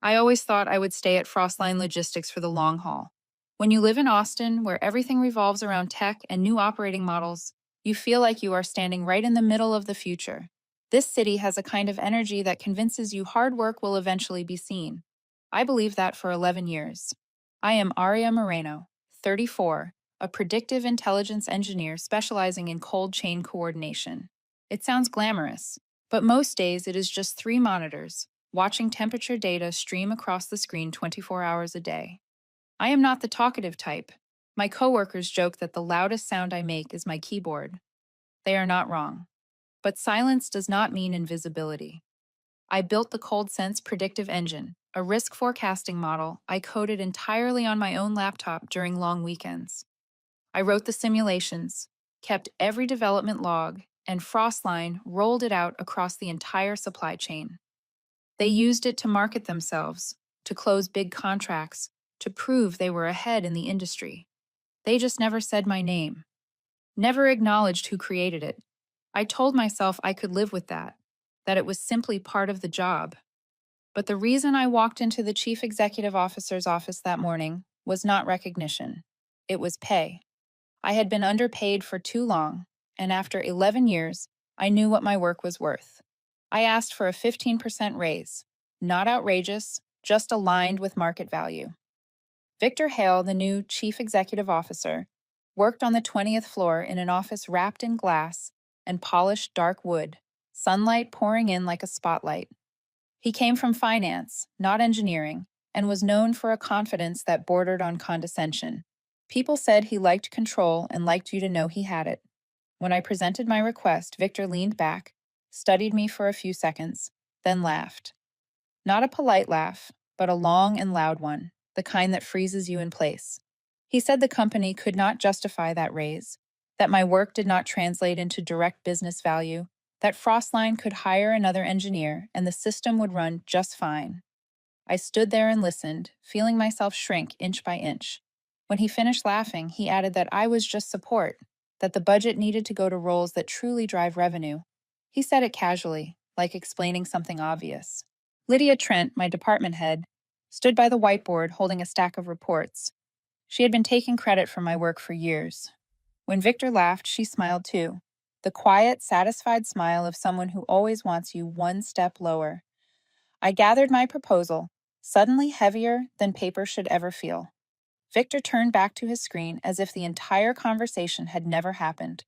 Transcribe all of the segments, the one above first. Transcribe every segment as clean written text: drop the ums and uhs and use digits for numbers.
I always thought I would stay at Frostline Logistics for the long haul. When you live in Austin, where everything revolves around tech and new operating models, you feel like you are standing right in the middle of the future. This city has a kind of energy that convinces you hard work will eventually be seen. I believe that for 11 years. I am Aria Moreno, 34, a predictive intelligence engineer specializing in cold chain coordination. It sounds glamorous, but most days it is just three monitors watching temperature data stream across the screen 24 hours a day. I am not the talkative type. My coworkers joke that the loudest sound I make is my keyboard. They are not wrong. But silence does not mean invisibility. I built the ColdSense predictive engine, a risk forecasting model I coded entirely on my own laptop during long weekends. I wrote the simulations, kept every development log, and Frostline rolled it out across the entire supply chain. They used it to market themselves, to close big contracts, to prove they were ahead in the industry. They just never said my name, never acknowledged who created it. I told myself I could live with that it was simply part of the job. But the reason I walked into the chief executive officer's office that morning was not recognition. It was pay. I had been underpaid for too long, and after 11 years, I knew what my work was worth. I asked for a 15% raise. Not outrageous, just aligned with market value. Victor Hale, the new chief executive officer, worked on the 20th floor in an office wrapped in glass and polished dark wood, sunlight pouring in like a spotlight. He came from finance, not engineering, and was known for a confidence that bordered on condescension. People said he liked control and liked you to know he had it. When I presented my request, Victor leaned back, studied me for a few seconds, then laughed. Not a polite laugh, but a long and loud one, the kind that freezes you in place. He said the company could not justify that raise, that my work did not translate into direct business value, that Frostline could hire another engineer and the system would run just fine. I stood there and listened, feeling myself shrink inch by inch. When he finished laughing, he added that I was just support, that the budget needed to go to roles that truly drive revenue. He said it casually, like explaining something obvious. Lydia Trent, my department head, stood by the whiteboard holding a stack of reports. She had been taking credit for my work for years. When Victor laughed, she smiled too. The quiet, satisfied smile of someone who always wants you one step lower. I gathered my proposal, suddenly heavier than paper should ever feel. Victor turned back to his screen as if the entire conversation had never happened.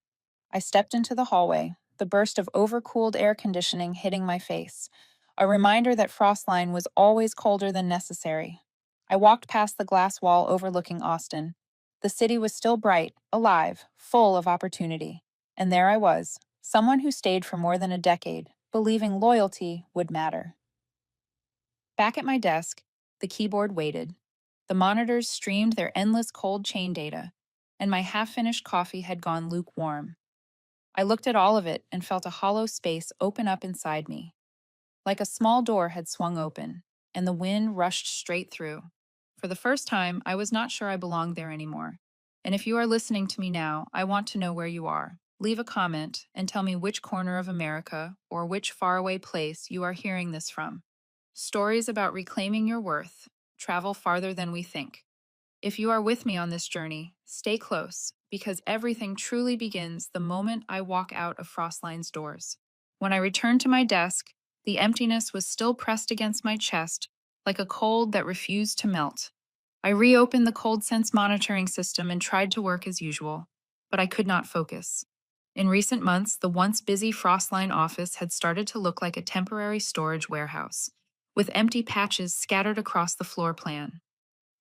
I stepped into the hallway, the burst of overcooled air conditioning hitting my face, a reminder that Frostline was always colder than necessary. I walked past the glass wall overlooking Austin. The city was still bright, alive, full of opportunity. And there I was, someone who stayed for more than a decade, believing loyalty would matter. Back at my desk, the keyboard waited. The monitors streamed their endless cold chain data, and my half-finished coffee had gone lukewarm. I looked at all of it and felt a hollow space open up inside me. Like a small door had swung open, and the wind rushed straight through. For the first time, I was not sure I belonged there anymore. And if you are listening to me now, I want to know where you are. Leave a comment and tell me which corner of America or which faraway place you are hearing this from. Stories about reclaiming your worth travel farther than we think. If you are with me on this journey, stay close, because everything truly begins the moment I walk out of Frostline's doors. When I returned to my desk, the emptiness was still pressed against my chest, like a cold that refused to melt. I reopened the ColdSense monitoring system and tried to work as usual, but I could not focus. In recent months, the once busy Frostline office had started to look like a temporary storage warehouse, with empty patches scattered across the floor plan.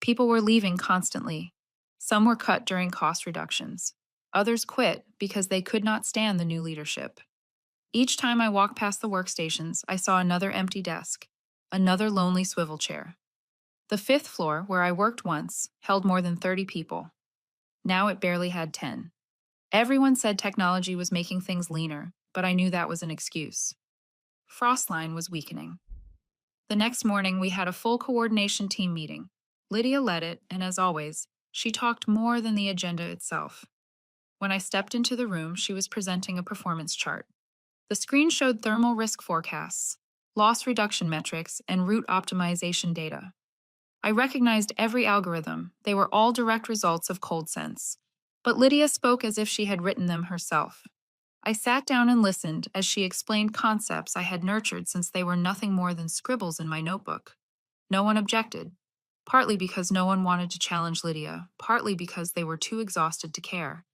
People were leaving constantly. Some were cut during cost reductions. Others quit because they could not stand the new leadership. Each time I walked past the workstations, I saw another empty desk, another lonely swivel chair. The fifth floor, where I worked once, held more than 30 people. Now it barely had 10. Everyone said technology was making things leaner, but I knew that was an excuse. Frostline was weakening. The next morning, we had a full coordination team meeting. Lydia led it, and as always, she talked more than the agenda itself. When I stepped into the room, she was presenting a performance chart. The screen showed thermal risk forecasts, loss reduction metrics, and route optimization data. I recognized every algorithm. They were all direct results of cold sense. But Lydia spoke as if she had written them herself. I sat down and listened as she explained concepts I had nurtured since they were nothing more than scribbles in my notebook. No one objected, partly because no one wanted to challenge Lydia, partly because they were too exhausted to care.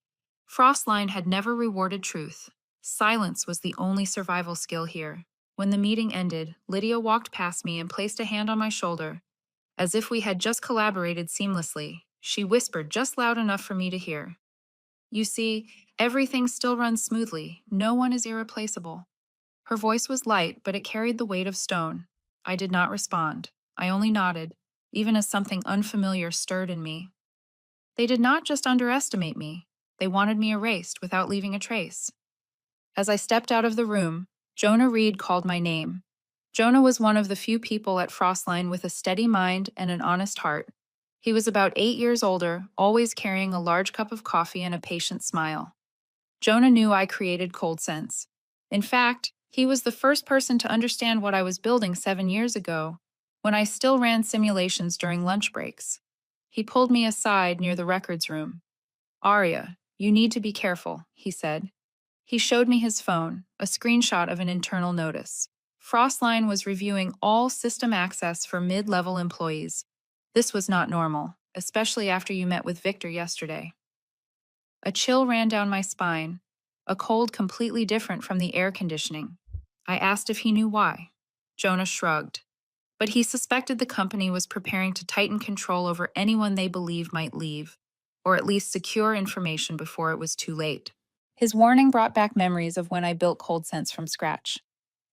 Frostline had never rewarded truth. Silence was the only survival skill here. When the meeting ended, Lydia walked past me and placed a hand on my shoulder, as if we had just collaborated seamlessly. She whispered just loud enough for me to hear. You see, everything still runs smoothly. No one is irreplaceable. Her voice was light, but it carried the weight of stone. I did not respond. I only nodded, even as something unfamiliar stirred in me. They did not just underestimate me, they wanted me erased without leaving a trace. As I stepped out of the room, Jonah Reed called my name. Jonah was one of the few people at Frostline with a steady mind and an honest heart. He was about 8 years older, always carrying a large cup of coffee and a patient smile. Jonah knew I created Cold Sense. In fact, he was the first person to understand what I was building 7 years ago, when I still ran simulations during lunch breaks. He pulled me aside near the records room. Arya, you need to be careful, he said. He showed me his phone, a screenshot of an internal notice. Frostline was reviewing all system access for mid-level employees. This was not normal, especially after you met with Victor yesterday. A chill ran down my spine, a cold completely different from the air conditioning. I asked if he knew why. Jonah shrugged. But he suspected the company was preparing to tighten control over anyone they believe might leave, or at least secure information before it was too late. His warning brought back memories of when I built Cold Sense from scratch.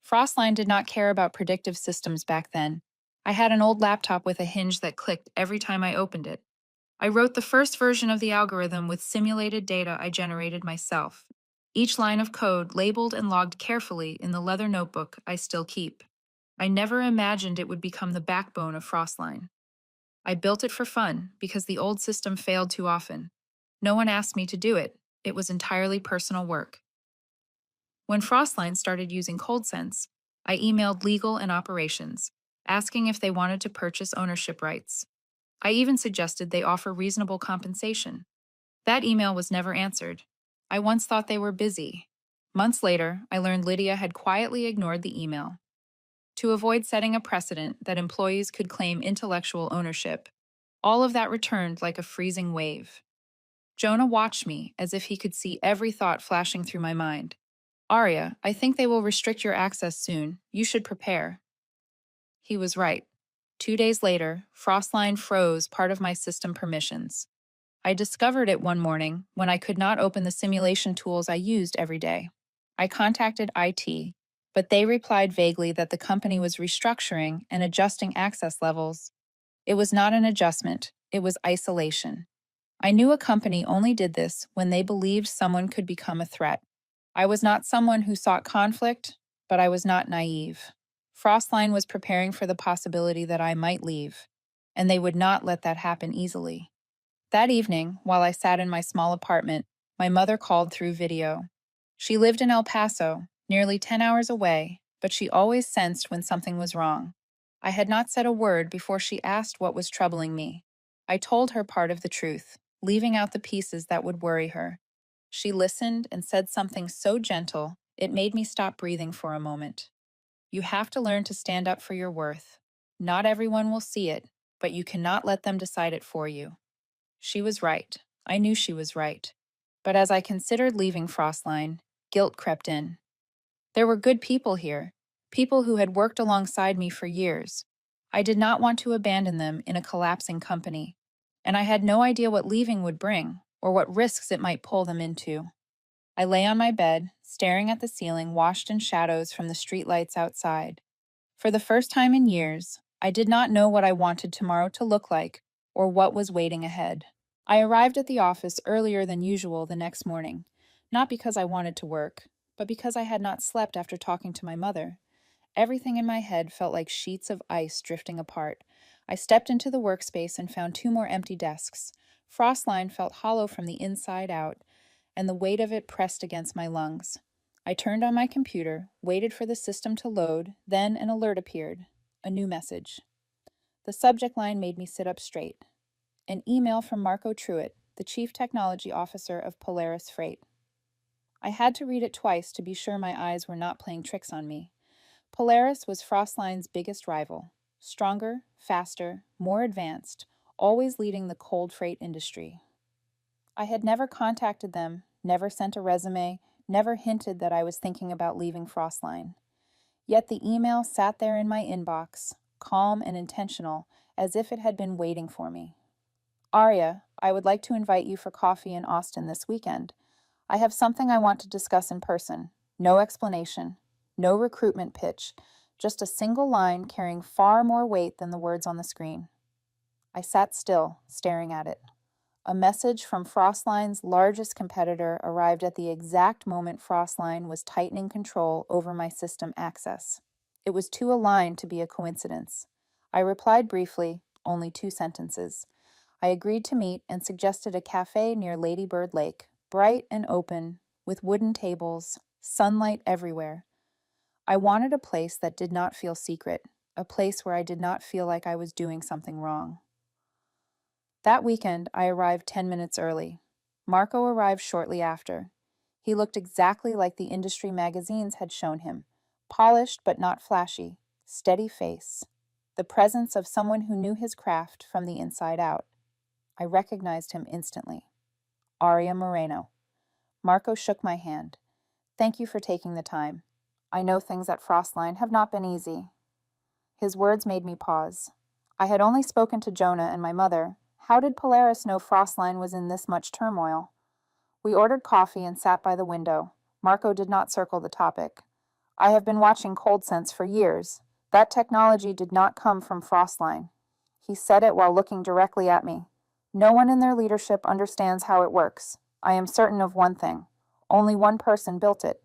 Frostline did not care about predictive systems back then. I had an old laptop with a hinge that clicked every time I opened it. I wrote the first version of the algorithm with simulated data I generated myself. Each line of code labeled and logged carefully in the leather notebook I still keep. I never imagined it would become the backbone of Frostline. I built it for fun because the old system failed too often. No one asked me to do it. It was entirely personal work. When Frostline started using ColdSense, I emailed legal and operations, asking if they wanted to purchase ownership rights. I even suggested they offer reasonable compensation. That email was never answered. I once thought they were busy. Months later, I learned Lydia had quietly ignored the email. To avoid setting a precedent that employees could claim intellectual ownership, all of that returned like a freezing wave. Jonah watched me as if he could see every thought flashing through my mind. Arya, I think they will restrict your access soon. You should prepare. He was right. 2 days later, Frostline froze part of my system permissions. I discovered it one morning when I could not open the simulation tools I used every day. I contacted IT, but they replied vaguely that the company was restructuring and adjusting access levels. It was not an adjustment, it was isolation. I knew a company only did this when they believed someone could become a threat. I was not someone who sought conflict, but I was not naive. Frostline was preparing for the possibility that I might leave, and they would not let that happen easily. That evening, while I sat in my small apartment, my mother called through video. She lived in El Paso, nearly 10 hours away, but she always sensed when something was wrong. I had not said a word before she asked what was troubling me. I told her part of the truth, leaving out the pieces that would worry her. She listened and said something so gentle, it made me stop breathing for a moment. You have to learn to stand up for your worth. Not everyone will see it, but you cannot let them decide it for you. She was right. I knew she was right. But as I considered leaving Frostline, guilt crept in. There were good people here, people who had worked alongside me for years. I did not want to abandon them in a collapsing company, and I had no idea what leaving would bring or what risks it might pull them into. I lay on my bed, staring at the ceiling washed in shadows from the streetlights outside. For the first time in years, I did not know what I wanted tomorrow to look like or what was waiting ahead. I arrived at the office earlier than usual the next morning, not because I wanted to work, but because I had not slept after talking to my mother. Everything in my head felt like sheets of ice drifting apart. I stepped into the workspace and found 2 more empty desks. Frostline felt hollow from the inside out, and the weight of it pressed against my lungs. I turned on my computer, waited for the system to load, then an alert appeared. A new message. The subject line made me sit up straight. An email from Marco Truitt, the Chief Technology Officer of Polaris Freight. I had to read it twice to be sure my eyes were not playing tricks on me. Polaris was Frostline's biggest rival. Stronger, faster, more advanced, always leading the cold freight industry. I had never contacted them, never sent a resume, never hinted that I was thinking about leaving Frostline. Yet the email sat there in my inbox, calm and intentional, as if it had been waiting for me. Arya, I would like to invite you for coffee in Austin this weekend. I have something I want to discuss in person. No explanation, no recruitment pitch, just a single line carrying far more weight than the words on the screen. I sat still, staring at it. A message from Frostline's largest competitor arrived at the exact moment Frostline was tightening control over my system access. It was too aligned to be a coincidence. I replied briefly, only 2 sentences. I agreed to meet and suggested a cafe near Lady Bird Lake, bright and open, with wooden tables, sunlight everywhere. I wanted a place that did not feel secret, a place where I did not feel like I was doing something wrong. That weekend, I arrived 10 minutes early. Marco arrived shortly after. He looked exactly like the industry magazines had shown him, polished but not flashy, steady face, the presence of someone who knew his craft from the inside out. I recognized him instantly. Aria Moreno. Marco shook my hand. Thank you for taking the time. I know things at Frostline have not been easy. His words made me pause. I had only spoken to Jonah and my mother. How did Polaris know Frostline was in this much turmoil? We ordered coffee and sat by the window. Marco did not circle the topic. I have been watching ColdSense for years. That technology did not come from Frostline. He said it while looking directly at me. No one in their leadership understands how it works. I am certain of one thing. Only one person built it.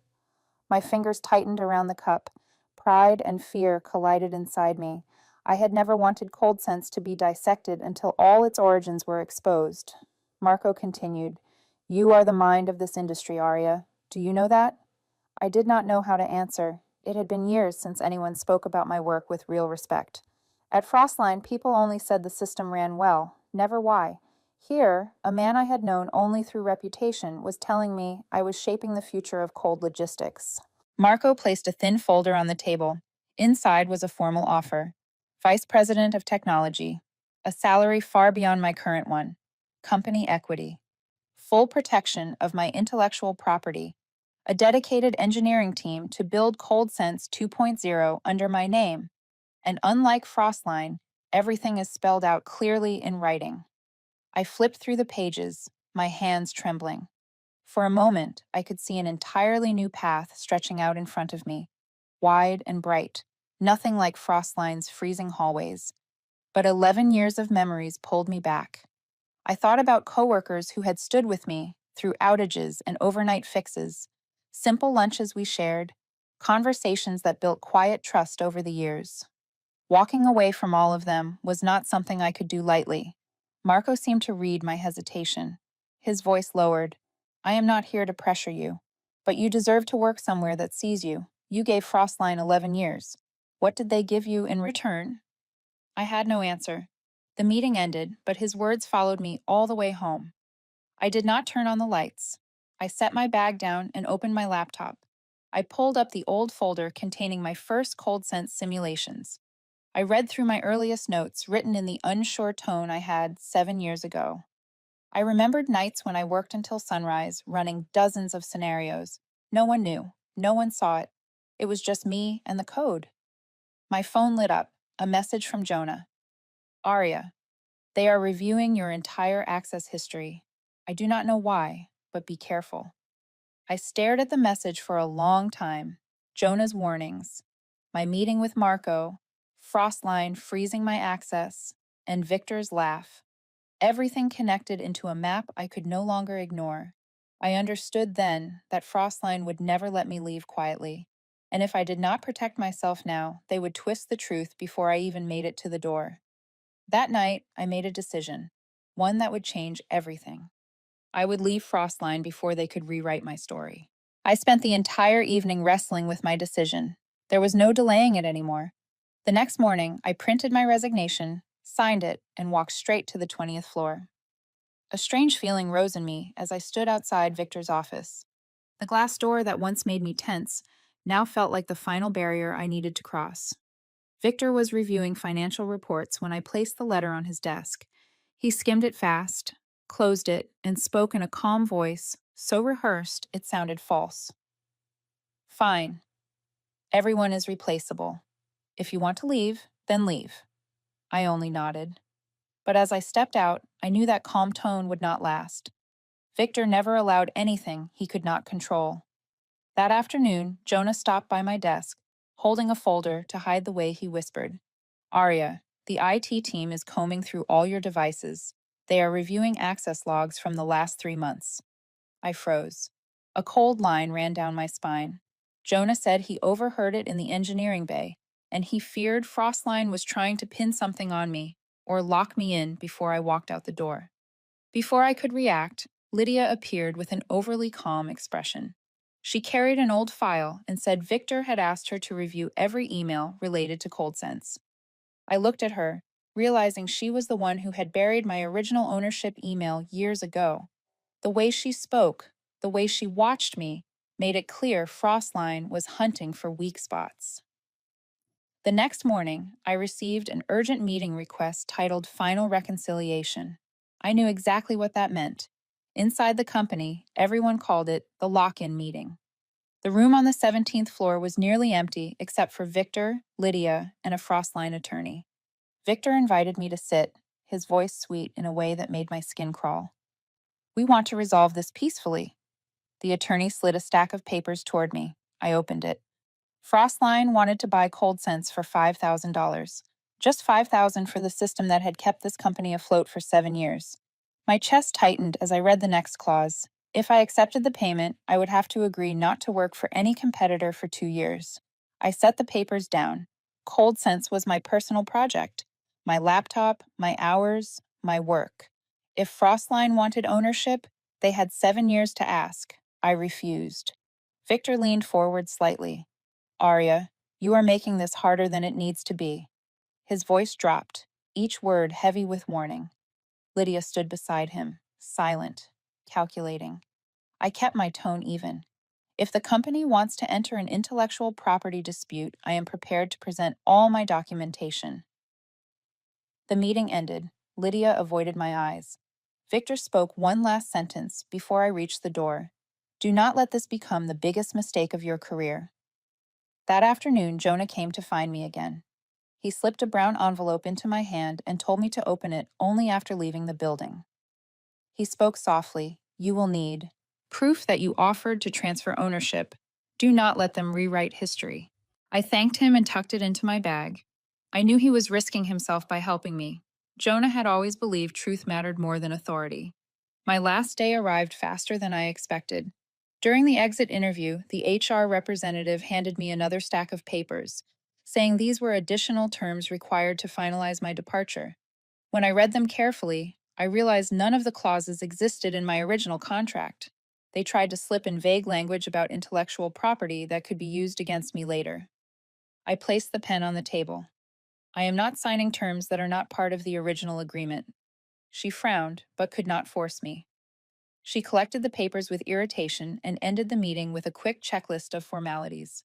My fingers tightened around the cup. Pride and fear collided inside me. I had never wanted ColdSense to be dissected until all its origins were exposed. Marco continued, You are the mind of this industry, Arya. Do you know that? I did not know how to answer. It had been years since anyone spoke about my work with real respect. At Frostline, people only said the system ran well, never why. Here, a man I had known only through reputation was telling me I was shaping the future of cold logistics. Marco placed a thin folder on the table. Inside was a formal offer. Vice President of Technology. A salary far beyond my current one. Company equity. Full protection of my intellectual property. A dedicated engineering team to build ColdSense 2.0 under my name. And unlike Frostline, everything is spelled out clearly in writing. I flipped through the pages, my hands trembling. For a moment, I could see an entirely new path stretching out in front of me, wide and bright, nothing like Frostline's freezing hallways. But 11 years of memories pulled me back. I thought about coworkers who had stood with me through outages and overnight fixes, simple lunches we shared, conversations that built quiet trust over the years. Walking away from all of them was not something I could do lightly. Marco seemed to read my hesitation. His voice lowered. I am not here to pressure you, but you deserve to work somewhere that sees you. You gave Frostline 11 years. What did they give you in return? I had no answer. The meeting ended, but his words followed me all the way home. I did not turn on the lights. I set my bag down and opened my laptop. I pulled up the old folder containing my first ColdSense simulations. I read through my earliest notes, written in the unsure tone I had 7 years ago. I remembered nights when I worked until sunrise, running dozens of scenarios. No one knew. No one saw it. It was just me and the code. My phone lit up, a message from Jonah. Arya, they are reviewing your entire access history. I do not know why, but be careful. I stared at the message for a long time. Jonah's warnings, my meeting with Marco, Frostline freezing my access, and Victor's laugh. Everything connected into a map I could no longer ignore. I understood then that Frostline would never let me leave quietly, and if I did not protect myself now, they would twist the truth before I even made it to the door. That night, I made a decision, one that would change everything. I would leave Frostline before they could rewrite my story. I spent the entire evening wrestling with my decision. There was no delaying it anymore. The next morning, I printed my resignation, signed it, and walked straight to the 20th floor. A strange feeling rose in me as I stood outside Victor's office. The glass door that once made me tense now felt like the final barrier I needed to cross. Victor was reviewing financial reports when I placed the letter on his desk. He skimmed it fast, closed it, and spoke in a calm voice, so rehearsed it sounded false. Fine. Everyone is replaceable. If you want to leave, then leave. I only nodded. But as I stepped out, I knew that calm tone would not last. Victor never allowed anything he could not control. That afternoon, Jonah stopped by my desk, holding a folder to hide the way he whispered. Arya, the IT team is combing through all your devices. They are reviewing access logs from the last 3 months. I froze. A cold line ran down my spine. Jonah said he overheard it in the engineering bay, and he feared Frostline was trying to pin something on me or lock me in before I walked out the door. Before I could react, Lydia appeared with an overly calm expression. She carried an old file and said Victor had asked her to review every email related to ColdSense. I looked at her, realizing she was the one who had buried my original ownership email years ago. The way she spoke, the way she watched me, made it clear Frostline was hunting for weak spots. The next morning, I received an urgent meeting request titled Final Reconciliation. I knew exactly what that meant. Inside the company, everyone called it the lock-in meeting. The room on the 17th floor was nearly empty except for Victor, Lydia, and a Frostline attorney. Victor invited me to sit, his voice sweet in a way that made my skin crawl. We want to resolve this peacefully. The attorney slid a stack of papers toward me. I opened it. Frostline wanted to buy ColdSense for $5,000. Just $5,000 for the system that had kept this company afloat for 7 years. My chest tightened as I read the next clause. If I accepted the payment, I would have to agree not to work for any competitor for 2 years. I set the papers down. ColdSense was my personal project. My laptop, my hours, my work. If Frostline wanted ownership, they had 7 years to ask. I refused. Victor leaned forward slightly. Arya, you are making this harder than it needs to be. His voice dropped, each word heavy with warning. Lydia stood beside him, silent, calculating. I kept my tone even. If the company wants to enter an intellectual property dispute, I am prepared to present all my documentation. The meeting ended. Lydia avoided my eyes. Victor spoke one last sentence before I reached the door. Do not let this become the biggest mistake of your career. That afternoon, Jonah came to find me again. He slipped a brown envelope into my hand and told me to open it only after leaving the building. He spoke softly. You will need proof that you offered to transfer ownership. Do not let them rewrite history. I thanked him and tucked it into my bag. I knew he was risking himself by helping me. Jonah had always believed truth mattered more than authority. My last day arrived faster than I expected. During the exit interview, the HR representative handed me another stack of papers, saying these were additional terms required to finalize my departure. When I read them carefully, I realized none of the clauses existed in my original contract. They tried to slip in vague language about intellectual property that could be used against me later. I placed the pen on the table. I am not signing terms that are not part of the original agreement. She frowned, but could not force me. She collected the papers with irritation and ended the meeting with a quick checklist of formalities.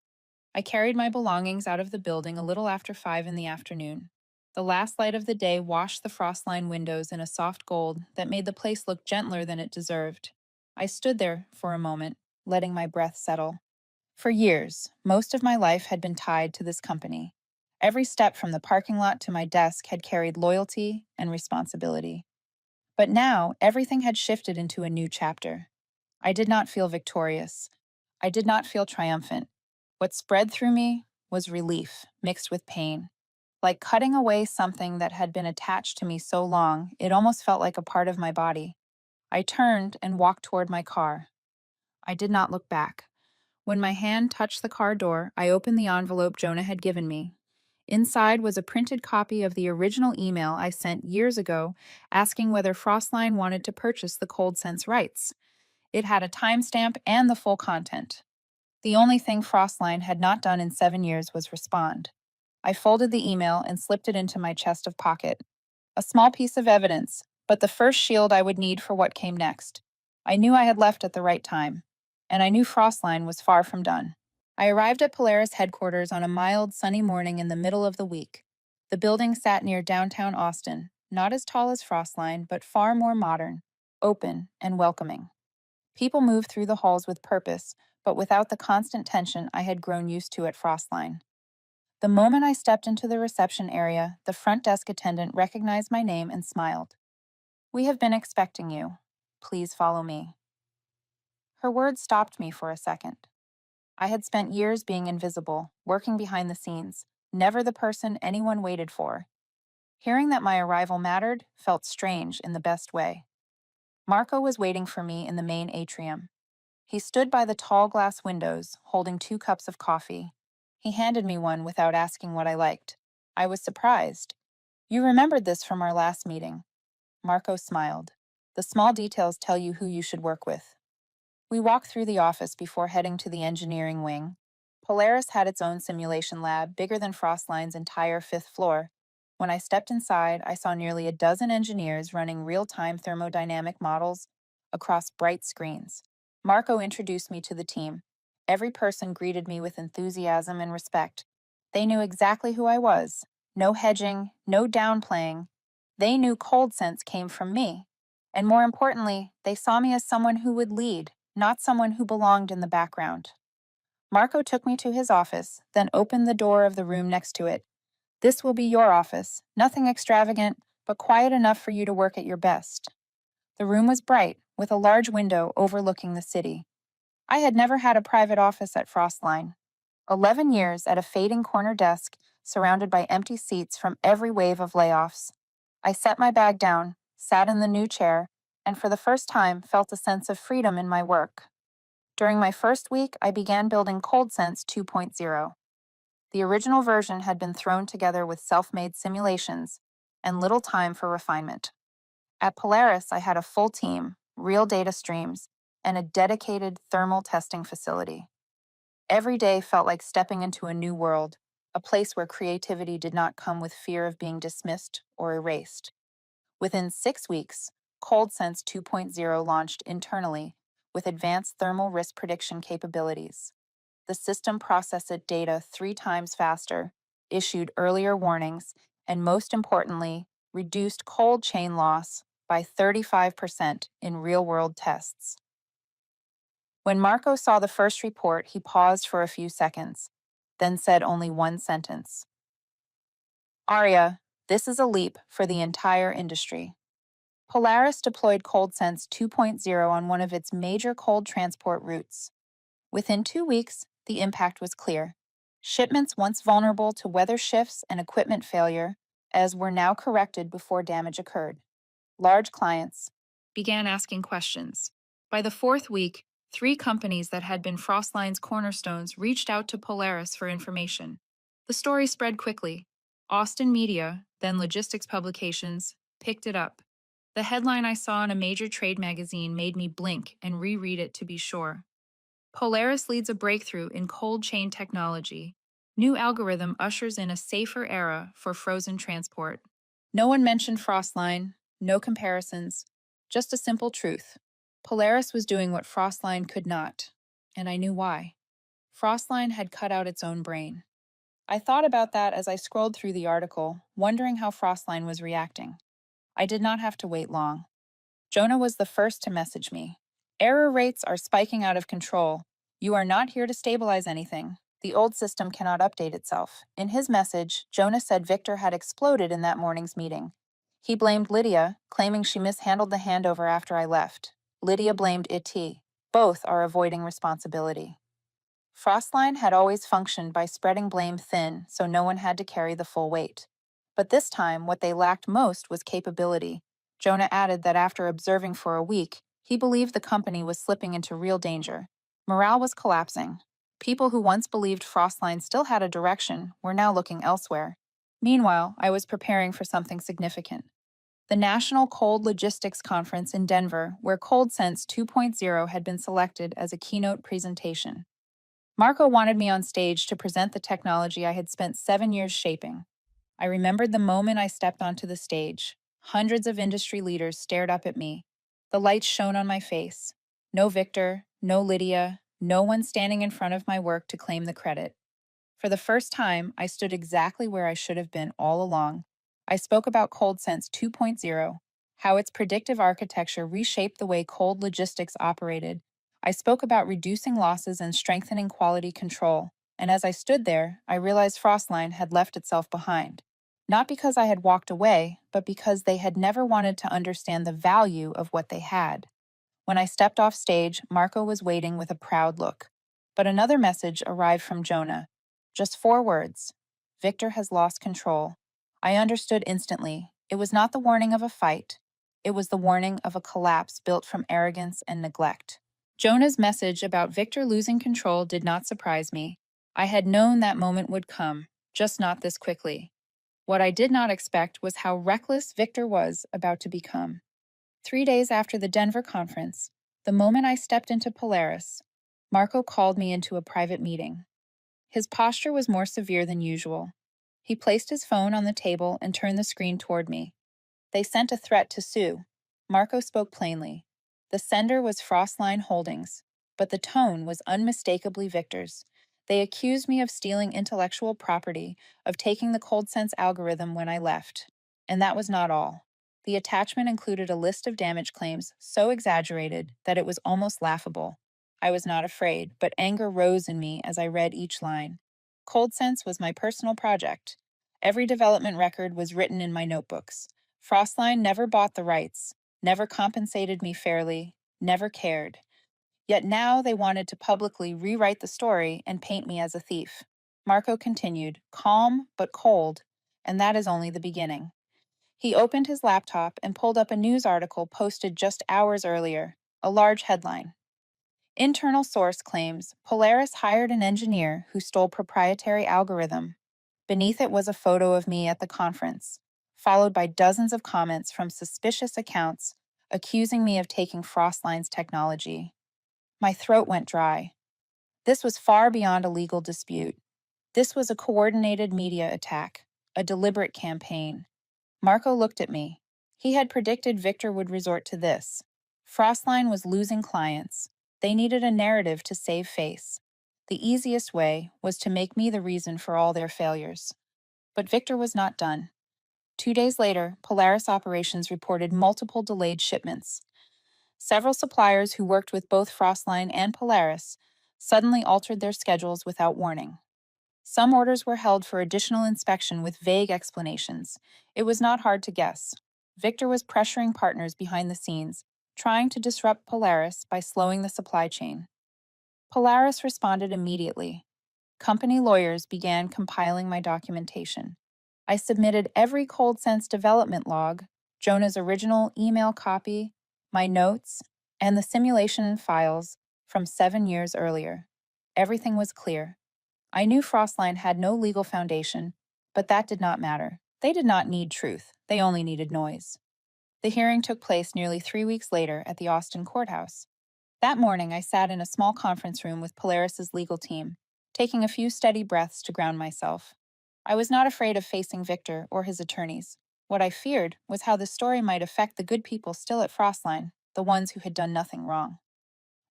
I carried my belongings out of the building a little after 5 in the afternoon. The last light of the day washed the frostline windows in a soft gold that made the place look gentler than it deserved. I stood there for a moment, letting my breath settle. For years, most of my life had been tied to this company. Every step from the parking lot to my desk had carried loyalty and responsibility. But now, everything had shifted into a new chapter. I did not feel victorious. I did not feel triumphant. What spread through me was relief mixed with pain. Like cutting away something that had been attached to me so long, it almost felt like a part of my body. I turned and walked toward my car. I did not look back. When my hand touched the car door, I opened the envelope Jonah had given me. Inside was a printed copy of the original email I sent years ago asking whether Frostline wanted to purchase the ColdSense rights. It had a timestamp and the full content. The only thing Frostline had not done in 7 years was respond. I folded the email and slipped it into my chest of pocket. A small piece of evidence, but the first shield I would need for what came next. I knew I had left at the right time, and I knew Frostline was far from done. I arrived at Polaris headquarters on a mild, sunny morning in the middle of the week. The building sat near downtown Austin, not as tall as Frostline, but far more modern, open, and welcoming. People moved through the halls with purpose, but without the constant tension I had grown used to at Frostline. The moment I stepped into the reception area, the front desk attendant recognized my name and smiled. "We have been expecting you. Please follow me." Her words stopped me for a second. I had spent years being invisible, working behind the scenes, never the person anyone waited for. Hearing that my arrival mattered felt strange in the best way. Marco was waiting for me in the main atrium. He stood by the tall glass windows, holding 2 cups of coffee. He handed me one without asking what I liked. I was surprised. "You remembered this from our last meeting." Marco smiled. "The small details tell you who you should work with." We walked through the office before heading to the engineering wing. Polaris had its own simulation lab, bigger than Frostline's entire 5th floor. When I stepped inside, I saw nearly a dozen engineers running real-time thermodynamic models across bright screens. Marco introduced me to the team. Every person greeted me with enthusiasm and respect. They knew exactly who I was. No hedging, no downplaying. They knew Cold Sense came from me. And more importantly, they saw me as someone who would lead, not someone who belonged in the background. Marco took me to his office, then opened the door of the room next to it. "This will be your office, nothing extravagant, but quiet enough for you to work at your best." The room was bright, with a large window overlooking the city. I had never had a private office at Frostline. 11 years at a fading corner desk, surrounded by empty seats from every wave of layoffs. I set my bag down, sat in the new chair, and for the first time felt a sense of freedom in my work. During my first week, I began building ColdSense 2.0. The original version had been thrown together with self-made simulations and little time for refinement. At Polaris, I had a full team, real data streams, and a dedicated thermal testing facility. Every day felt like stepping into a new world, a place where creativity did not come with fear of being dismissed or erased. Within 6 weeks, ColdSense 2.0 launched internally with advanced thermal risk prediction capabilities. The system processed data 3 times faster, issued earlier warnings, and most importantly, reduced cold chain loss by 35% in real-world tests. When Marco saw the first report, he paused for a few seconds, then said only one sentence. "Arya, this is a leap for the entire industry." Polaris deployed ColdSense 2.0 on one of its major cold transport routes. Within 2 weeks, the impact was clear. Shipments once vulnerable to weather shifts and equipment failure, as were now corrected before damage occurred. Large clients began asking questions. By the 4th week, 3 companies that had been Frostline's cornerstones reached out to Polaris for information. The story spread quickly. Austin media, then logistics publications, picked it up. The headline I saw in a major trade magazine made me blink and reread it to be sure. "Polaris leads a breakthrough in cold chain technology. New algorithm ushers in a safer era for frozen transport." No one mentioned Frostline, no comparisons, just a simple truth. Polaris was doing what Frostline could not, and I knew why. Frostline had cut out its own brain. I thought about that as I scrolled through the article, wondering how Frostline was reacting. I did not have to wait long. Jonah was the first to message me. "Error rates are spiking out of control. You are not here to stabilize anything. The old system cannot update itself." In his message, Jonah said Victor had exploded in that morning's meeting. He blamed Lydia, claiming she mishandled the handover after I left. Lydia blamed IT. Both are avoiding responsibility. Frostline had always functioned by spreading blame thin so no one had to carry the full weight. But this time, what they lacked most was capability. Jonah added that after observing for a week, he believed the company was slipping into real danger. Morale was collapsing. People who once believed Frostline still had a direction were now looking elsewhere. Meanwhile, I was preparing for something significant. The National Cold Logistics Conference in Denver, where ColdSense 2.0 had been selected as a keynote presentation. Marco wanted me on stage to present the technology I had spent 7 years shaping. I remembered the moment I stepped onto the stage. Hundreds of industry leaders stared up at me. The lights shone on my face. No Victor, no Lydia, no one standing in front of my work to claim the credit. For the first time, I stood exactly where I should have been all along. I spoke about ColdSense 2.0, how its predictive architecture reshaped the way cold logistics operated. I spoke about reducing losses and strengthening quality control. And as I stood there, I realized Frostline had left itself behind. Not because I had walked away, but because they had never wanted to understand the value of what they had. When I stepped off stage, Marco was waiting with a proud look. But another message arrived from Jonah. Just 4 words. Victor has lost control. I understood instantly. It was not the warning of a fight. It was the warning of a collapse built from arrogance and neglect. Jonah's message about Victor losing control did not surprise me. I had known that moment would come, just not this quickly. What I did not expect was how reckless Victor was about to become. 3 days after the Denver conference, the moment I stepped into Polaris, Marco called me into a private meeting. His posture was more severe than usual. He placed his phone on the table and turned the screen toward me. They sent a threat to sue. Marco spoke plainly. The sender was Frostline Holdings, but the tone was unmistakably Victor's. They accused me of stealing intellectual property, of taking the ColdSense algorithm when I left. And that was not all. The attachment included a list of damage claims so exaggerated that it was almost laughable. I was not afraid, but anger rose in me as I read each line. ColdSense was my personal project. Every development record was written in my notebooks. Frostline never bought the rights, never compensated me fairly, never cared. Yet now they wanted to publicly rewrite the story and paint me as a thief. Marco continued, calm but cold, and that is only the beginning. He opened his laptop and pulled up a news article posted just hours earlier, a large headline. Internal source claims Polaris hired an engineer who stole proprietary algorithm. Beneath it was a photo of me at the conference, followed by dozens of comments from suspicious accounts accusing me of taking Frostline's technology. My throat went dry. This was far beyond a legal dispute. This was a coordinated media attack, a deliberate campaign. Marco looked at me. He had predicted Victor would resort to this. Frostline was losing clients. They needed a narrative to save face. The easiest way was to make me the reason for all their failures. But Victor was not done. 2 days later, Polaris operations reported multiple delayed shipments. Several suppliers who worked with both Frostline and Polaris suddenly altered their schedules without warning. Some orders were held for additional inspection with vague explanations. It was not hard to guess. Victor was pressuring partners behind the scenes, trying to disrupt Polaris by slowing the supply chain. Polaris responded immediately. Company lawyers began compiling my documentation. I submitted every ColdSense development log, Jonah's original email copy, my notes, and the simulation files from 7 years earlier. Everything was clear. I knew Frostline had no legal foundation, but that did not matter. They did not need truth, they only needed noise. The hearing took place nearly 3 weeks later at the Austin courthouse. That morning, I sat in a small conference room with Polaris's legal team, taking a few steady breaths to ground myself. I was not afraid of facing Victor or his attorneys. What I feared was how the story might affect the good people still at Frostline, the ones who had done nothing wrong.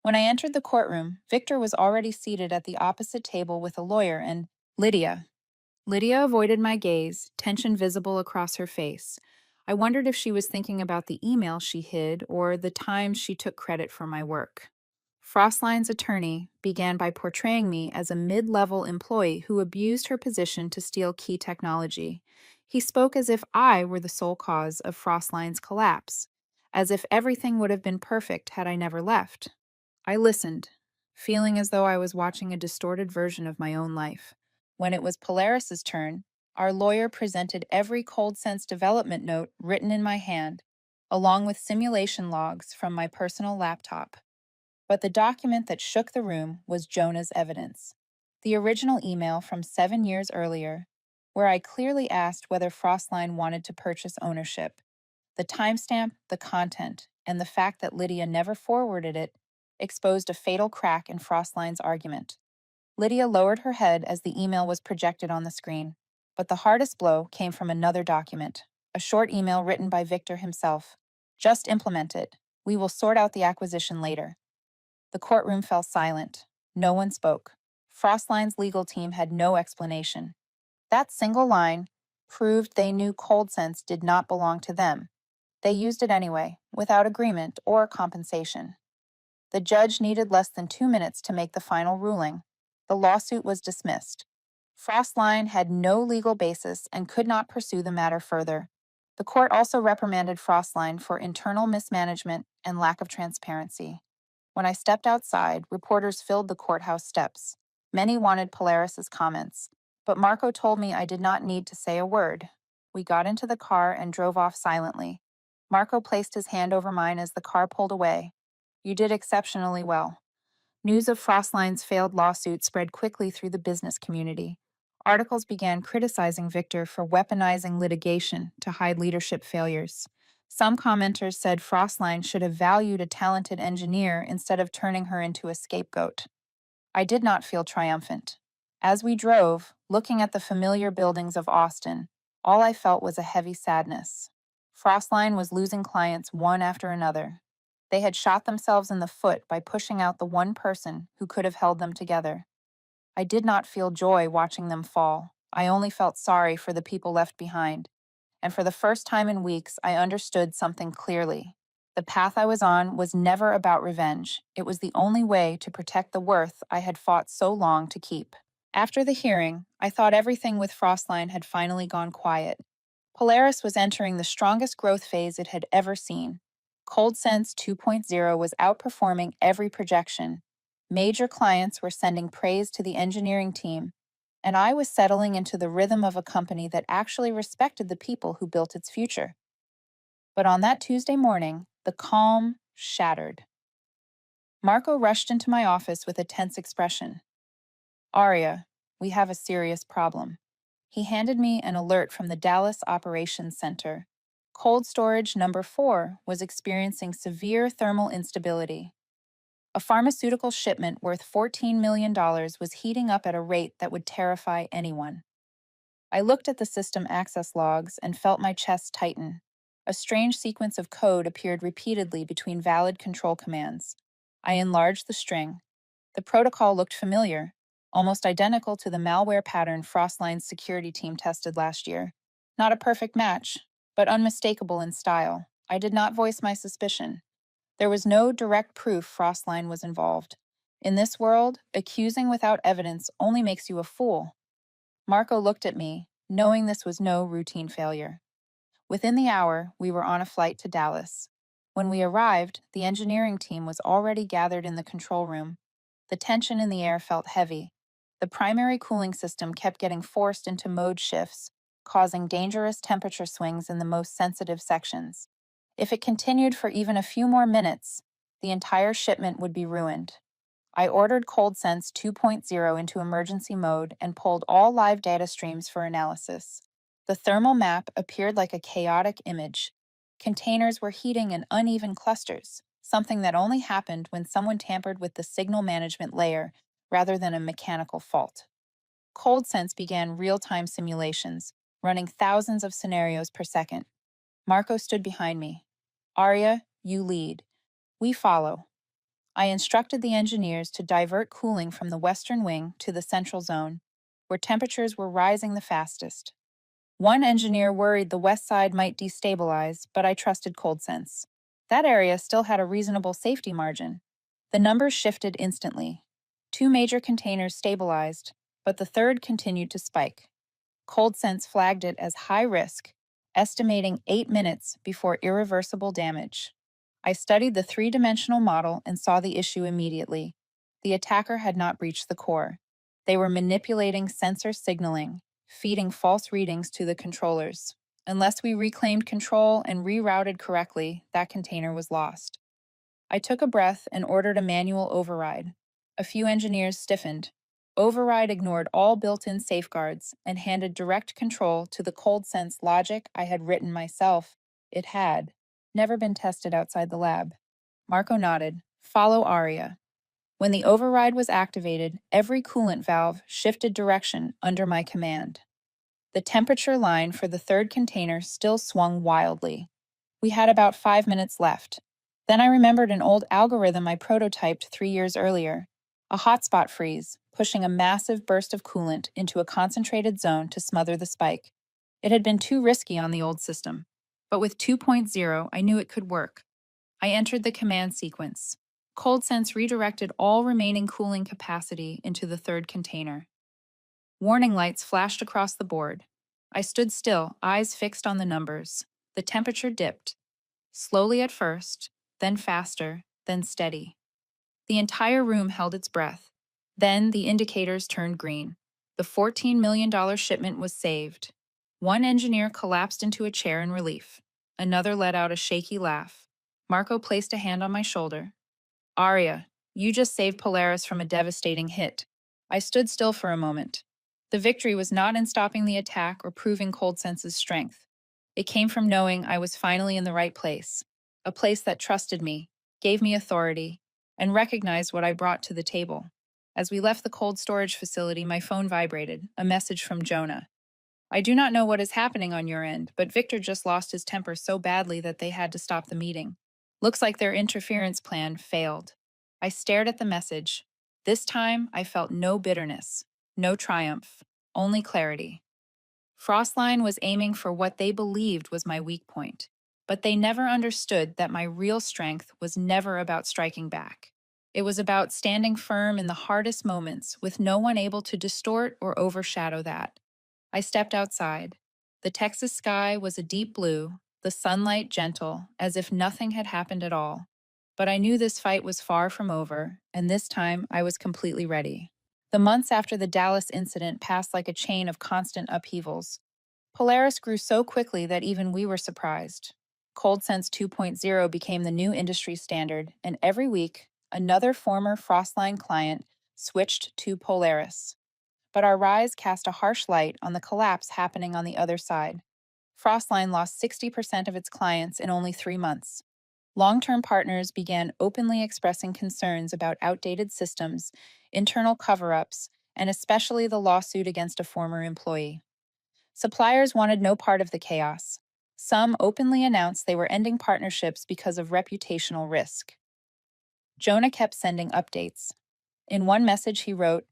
When I entered the courtroom, Victor was already seated at the opposite table with a lawyer and Lydia. Lydia avoided my gaze, tension visible across her face. I wondered if she was thinking about the email she hid or the times she took credit for my work. Frostline's attorney began by portraying me as a mid-level employee who abused her position to steal key technology. He spoke as if I were the sole cause of Frostline's collapse, as if everything would have been perfect had I never left. I listened, feeling as though I was watching a distorted version of my own life. When it was Polaris's turn, our lawyer presented every ColdSense development note written in my hand, along with simulation logs from my personal laptop. But the document that shook the room was Jonah's evidence. The original email from 7 years earlier, where I clearly asked whether Frostline wanted to purchase ownership. The timestamp, the content, and the fact that Lydia never forwarded it exposed a fatal crack in Frostline's argument. Lydia lowered her head as the email was projected on the screen. But the hardest blow came from another document, a short email written by Victor himself. Just implement it. We will sort out the acquisition later. The courtroom fell silent. No one spoke. Frostline's legal team had no explanation. That single line proved they knew ColdSense did not belong to them. They used it anyway, without agreement or compensation. The judge needed less than 2 minutes to make the final ruling. The lawsuit was dismissed. Frostline had no legal basis and could not pursue the matter further. The court also reprimanded Frostline for internal mismanagement and lack of transparency. When I stepped outside, reporters filled the courthouse steps. Many wanted Polaris's comments, but Marco told me I did not need to say a word. We got into the car and drove off silently. Marco placed his hand over mine as the car pulled away. You did exceptionally well. News of Frostline's failed lawsuit spread quickly through the business community. Articles began criticizing Victor for weaponizing litigation to hide leadership failures. Some commenters said Frostline should have valued a talented engineer instead of turning her into a scapegoat. I did not feel triumphant. As we drove, looking at the familiar buildings of Austin, all I felt was a heavy sadness. Frostline was losing clients one after another. They had shot themselves in the foot by pushing out the one person who could have held them together. I did not feel joy watching them fall. I only felt sorry for the people left behind. And for the first time in weeks, I understood something clearly. The path I was on was never about revenge. It was the only way to protect the worth I had fought so long to keep. After the hearing, I thought everything with Frostline had finally gone quiet. Polaris was entering the strongest growth phase it had ever seen. ColdSense 2.0 was outperforming every projection. Major clients were sending praise to the engineering team, and I was settling into the rhythm of a company that actually respected the people who built its future. But on that Tuesday morning, the calm shattered. Marco rushed into my office with a tense expression. Aria, we have a serious problem. He handed me an alert from the Dallas Operations Center. Cold storage number 4 was experiencing severe thermal instability. A pharmaceutical shipment worth $14 million was heating up at a rate that would terrify anyone. I looked at the system access logs and felt my chest tighten. A strange sequence of code appeared repeatedly between valid control commands. I enlarged the string. The protocol looked familiar, almost identical to the malware pattern Frostline's security team tested last year. Not a perfect match, but unmistakable in style. I did not voice my suspicion. There was no direct proof Frostline was involved. In this world, accusing without evidence only makes you a fool. Marco looked at me, knowing this was no routine failure. Within the hour, we were on a flight to Dallas. When we arrived, the engineering team was already gathered in the control room. The tension in the air felt heavy. The primary cooling system kept getting forced into mode shifts, causing dangerous temperature swings in the most sensitive sections. If it continued for even a few more minutes, the entire shipment would be ruined. I ordered ColdSense 2.0 into emergency mode and pulled all live data streams for analysis. The thermal map appeared like a chaotic image. Containers were heating in uneven clusters, something that only happened when someone tampered with the signal management layer rather than a mechanical fault. ColdSense began real-time simulations, running thousands of scenarios per second. Marco stood behind me. Aria, you lead. We follow. I instructed the engineers to divert cooling from the western wing to the central zone, where temperatures were rising the fastest. One engineer worried the west side might destabilize, but I trusted ColdSense. That area still had a reasonable safety margin. The numbers shifted instantly. 2 major containers stabilized, but the third continued to spike. ColdSense flagged it as high risk, estimating 8 minutes before irreversible damage. I studied the 3-dimensional model and saw the issue immediately. The attacker had not breached the core. They were manipulating sensor signaling, feeding false readings to the controllers. Unless we reclaimed control and rerouted correctly, that container was lost. I took a breath and ordered a manual override. A few engineers stiffened. Override ignored all built-in safeguards and handed direct control to the ColdSense logic I had written myself. It had never been tested outside the lab. Marco nodded. Follow Aria. When the override was activated, every coolant valve shifted direction under my command. The temperature line for the third container still swung wildly. We had about 5 minutes left. Then I remembered an old algorithm I prototyped 3 years earlier, a hotspot freeze, pushing a massive burst of coolant into a concentrated zone to smother the spike. It had been too risky on the old system, but with 2.0, I knew it could work. I entered the command sequence. ColdSense redirected all remaining cooling capacity into the third container. Warning lights flashed across the board. I stood still, eyes fixed on the numbers. The temperature dipped, slowly at first, then faster, then steady. The entire room held its breath. Then the indicators turned green. The $14 million shipment was saved. One engineer collapsed into a chair in relief. Another let out a shaky laugh. Marco placed a hand on my shoulder. Arya, you just saved Polaris from a devastating hit. I stood still for a moment. The victory was not in stopping the attack or proving ColdSense's strength. It came from knowing I was finally in the right place, a place that trusted me, gave me authority, and recognized what I brought to the table. As we left the cold storage facility, my phone vibrated, a message from Jonah. I do not know what is happening on your end, but Victor just lost his temper so badly that they had to stop the meeting. Looks like their interference plan failed. I stared at the message. This time, I felt no bitterness, no triumph, only clarity. Frostline was aiming for what they believed was my weak point, but they never understood that my real strength was never about striking back. It was about standing firm in the hardest moments with no one able to distort or overshadow that. I stepped outside. The Texas sky was a deep blue, the sunlight gentle, as if nothing had happened at all. But I knew this fight was far from over, and this time I was completely ready. The months after the Dallas incident passed like a chain of constant upheavals. Polaris grew so quickly that even we were surprised. ColdSense 2.0 became the new industry standard, and every week, another former Frostline client switched to Polaris. But our rise cast a harsh light on the collapse happening on the other side. Frostline lost 60% of its clients in only 3 months. Long-term partners began openly expressing concerns about outdated systems, internal cover-ups, and especially the lawsuit against a former employee. Suppliers wanted no part of the chaos. Some openly announced they were ending partnerships because of reputational risk. Jonah kept sending updates. In one message he wrote,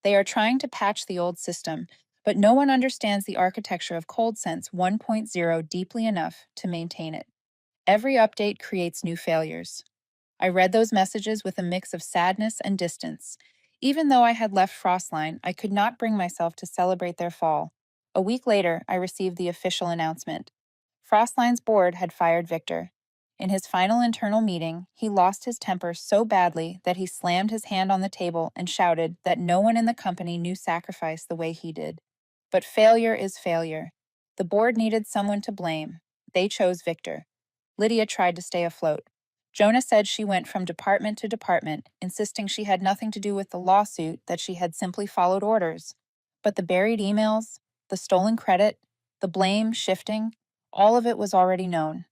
"They are trying to patch the old system, but no one understands the architecture of ColdSense 1.0 deeply enough to maintain it. Every update creates new failures." I read those messages with a mix of sadness and distance. Even though I had left Frostline, I could not bring myself to celebrate their fall. A week later, I received the official announcement. Frostline's board had fired Victor. In his final internal meeting, he lost his temper so badly that he slammed his hand on the table and shouted that no one in the company knew sacrifice the way he did. But failure is failure. The board needed someone to blame. They chose Victor. Lydia tried to stay afloat. Jonah said she went from department to department, insisting she had nothing to do with the lawsuit, that she had simply followed orders. But the buried emails, the stolen credit, the blame shifting, all of it was already known.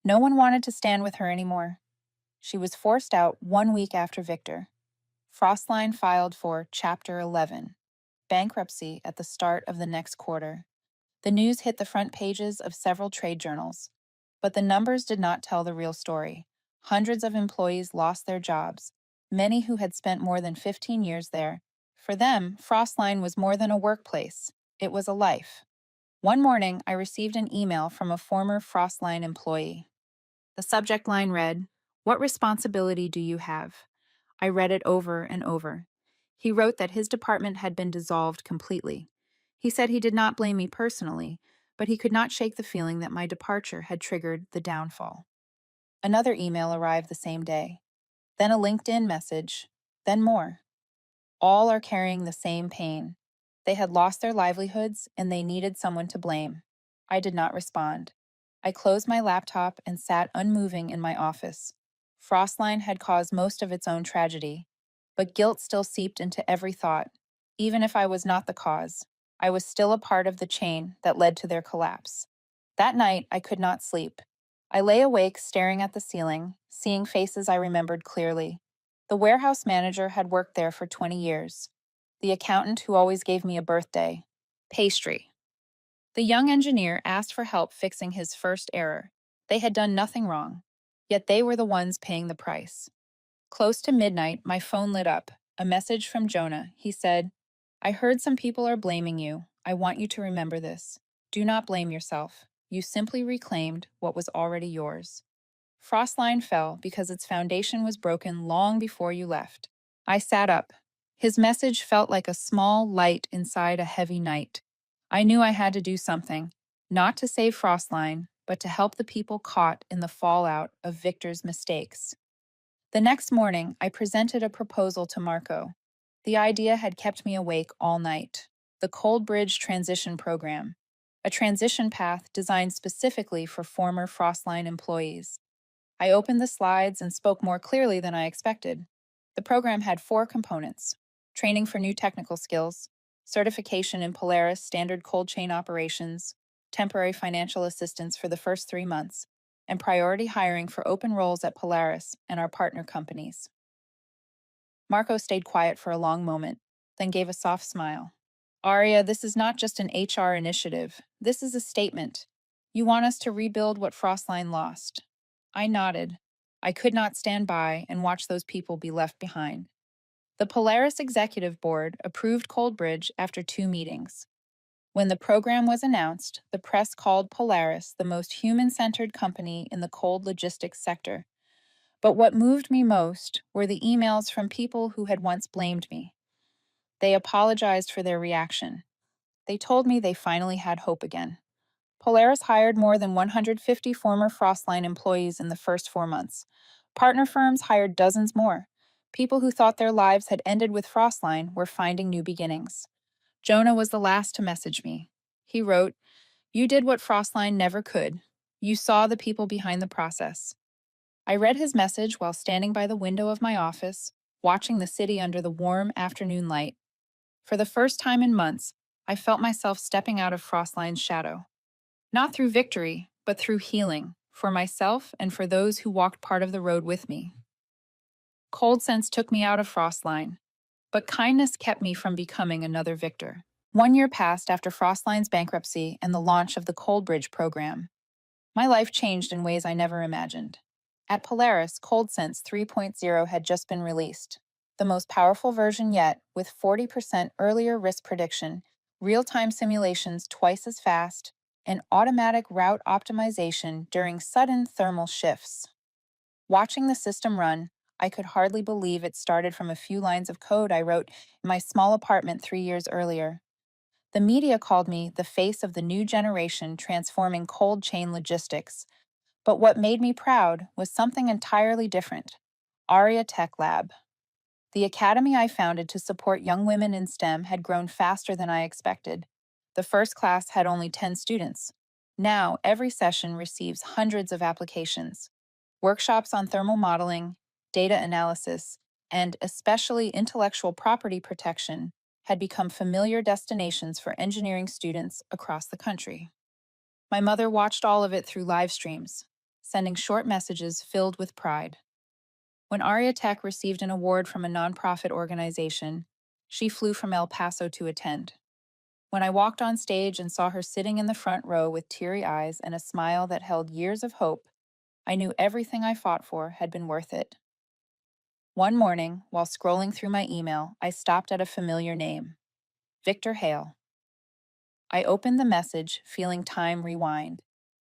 No one wanted to stand with her anymore. She was forced out 1 week after Victor. Frostline filed for Chapter 11, bankruptcy at the start of the next quarter. The news hit the front pages of several trade journals. But the numbers did not tell the real story. Hundreds of employees lost their jobs, many who had spent more than 15 years there. For them, Frostline was more than a workplace. It was a life. One morning, I received an email from a former Frostline employee. The subject line read, "What responsibility do you have?" I read it over and over. He wrote that his department had been dissolved completely. He said he did not blame me personally, but he could not shake the feeling that my departure had triggered the downfall. Another email arrived the same day. Then a LinkedIn message. Then more. All are carrying the same pain. They had lost their livelihoods and they needed someone to blame. I did not respond. I closed my laptop and sat unmoving in my office. Frostline had caused most of its own tragedy, but guilt still seeped into every thought. Even if I was not the cause, I was still a part of the chain that led to their collapse. That night, I could not sleep. I lay awake staring at the ceiling, seeing faces I remembered clearly. The warehouse manager had worked there for 20 years. The accountant who always gave me a birthday. Pastry. The young engineer asked for help fixing his first error. They had done nothing wrong, yet they were the ones paying the price. Close to midnight, my phone lit up. A message from Jonah. He said, I heard some people are blaming you. I want you to remember this. Do not blame yourself. You simply reclaimed what was already yours. Frostline fell because its foundation was broken long before you left. I sat up. His message felt like a small light inside a heavy night. I knew I had to do something, not to save Frostline, but to help the people caught in the fallout of Victor's mistakes. The next morning, I presented a proposal to Marco. The idea had kept me awake all night. The Cold Bridge Transition Program, a transition path designed specifically for former Frostline employees. I opened the slides and spoke more clearly than I expected. The program had 4 components: training for new technical skills, certification in Polaris standard cold chain operations, temporary financial assistance for the first 3 months, and priority hiring for open roles at Polaris and our partner companies. Marco stayed quiet for a long moment, then gave a soft smile. Aria, this is not just an HR initiative. This is a statement. You want us to rebuild what Frostline lost. I nodded. I could not stand by and watch those people be left behind. The Polaris Executive Board approved Coldbridge after 2 meetings. When the program was announced, the press called Polaris the most human-centered company in the cold logistics sector. But what moved me most were the emails from people who had once blamed me. They apologized for their reaction. They told me they finally had hope again. Polaris hired more than 150 former Frostline employees in the first 4 months. Partner firms hired dozens more. People who thought their lives had ended with Frostline were finding new beginnings. Jonah was the last to message me. He wrote, You did what Frostline never could. You saw the people behind the process. I read his message while standing by the window of my office, watching the city under the warm afternoon light. For the first time in months, I felt myself stepping out of Frostline's shadow. Not through victory, but through healing, for myself and for those who walked part of the road with me. Cold sense took me out of Frostline, but kindness kept me from becoming another victor. 1 year passed after Frostline's bankruptcy and the launch of the Cold Bridge program. My life changed in ways I never imagined. At Polaris, ColdSense 3.0 had just been released, the most powerful version yet, with 40% earlier risk prediction, real-time simulations twice as fast, and automatic route optimization during sudden thermal shifts. Watching the system run, I could hardly believe it started from a few lines of code I wrote in my small apartment 3 years earlier. The media called me the face of the new generation transforming cold chain logistics. But what made me proud was something entirely different: ARIA Tech Lab. The academy I founded to support young women in STEM had grown faster than I expected. The first class had only 10 students. Now, every session receives hundreds of applications. Workshops on thermal modeling, data analysis, and especially intellectual property protection had become familiar destinations for engineering students across the country. My mother watched all of it through live streams, sending short messages filled with pride. When Aria Tech received an award from a nonprofit organization, she flew from El Paso to attend. When I walked on stage and saw her sitting in the front row with teary eyes and a smile that held years of hope, I knew everything I fought for had been worth it. One morning, while scrolling through my email, I stopped at a familiar name: Victor Hale. I opened the message, feeling time rewind.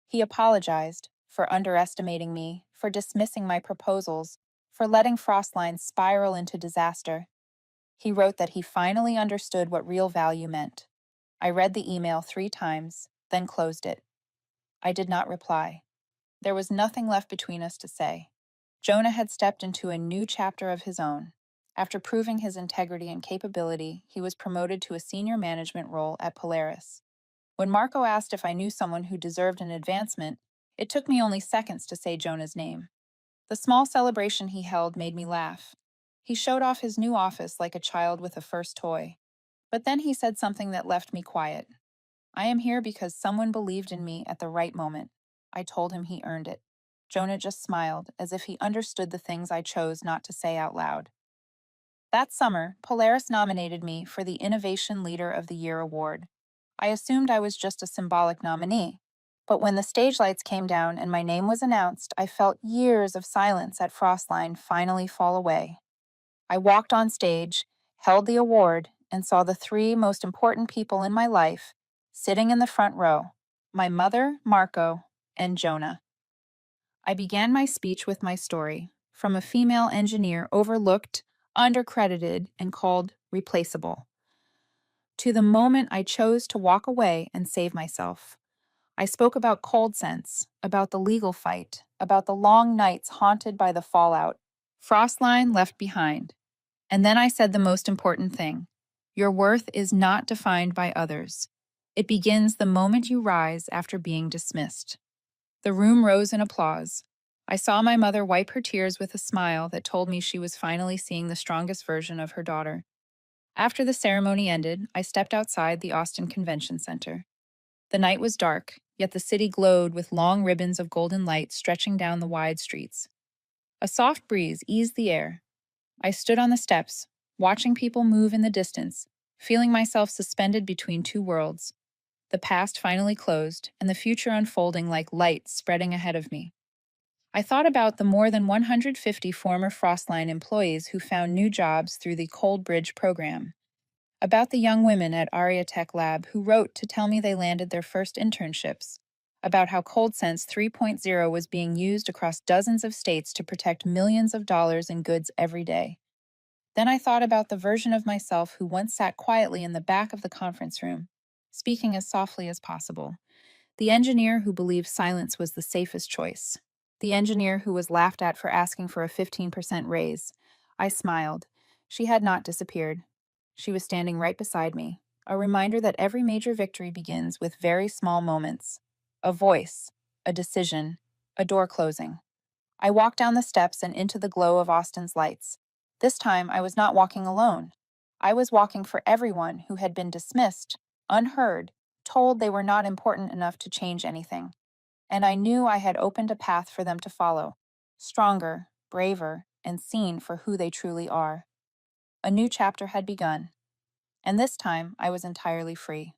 He apologized for underestimating me, for dismissing my proposals, for letting Frostline spiral into disaster. He wrote that he finally understood what real value meant. I read the email 3 times, then closed it. I did not reply. There was nothing left between us to say. Jonah had stepped into a new chapter of his own. After proving his integrity and capability, he was promoted to a senior management role at Polaris. When Marco asked if I knew someone who deserved an advancement, it took me only seconds to say Jonah's name. The small celebration he held made me laugh. He showed off his new office like a child with a first toy. But then he said something that left me quiet. I am here because someone believed in me at the right moment. I told him he earned it. Jonah just smiled, as if he understood the things I chose not to say out loud. That summer, Polaris nominated me for the Innovation Leader of the Year award. I assumed I was just a symbolic nominee. But when the stage lights came down and my name was announced, I felt years of silence at Frostline finally fall away. I walked on stage, held the award, and saw the three most important people in my life sitting in the front row: my mother, Marco, and Jonah. I began my speech with my story, from a female engineer overlooked, undercredited, and called replaceable, to the moment I chose to walk away and save myself. I spoke about cold sense, about the legal fight, about the long nights haunted by the fallout. Frostline left behind. And then I said the most important thing: your worth is not defined by others. It begins the moment you rise after being dismissed. The room rose in applause. I saw my mother wipe her tears with a smile that told me she was finally seeing the strongest version of her daughter. After the ceremony ended, I stepped outside the Austin Convention Center. The night was dark, yet the city glowed with long ribbons of golden light stretching down the wide streets. A soft breeze eased the air. I stood on the steps, watching people move in the distance, feeling myself suspended between two worlds. The past finally closed, and the future unfolding like light spreading ahead of me. I thought about the more than 150 former Frostline employees who found new jobs through the Cold Bridge program, about the young women at Aria Tech Lab who wrote to tell me they landed their first internships, about how ColdSense 3.0 was being used across dozens of states to protect millions of dollars in goods every day. Then I thought about the version of myself who once sat quietly in the back of the conference room, speaking as softly as possible. The engineer who believed silence was the safest choice. The engineer who was laughed at for asking for a 15% raise. I smiled. She had not disappeared. She was standing right beside me, a reminder that every major victory begins with very small moments: a voice, a decision, a door closing. I walked down the steps and into the glow of Austin's lights. This time, I was not walking alone. I was walking for everyone who had been dismissed, unheard, told they were not important enough to change anything. And I knew I had opened a path for them to follow, stronger, braver, and seen for who they truly are. A new chapter had begun, and this time I was entirely free.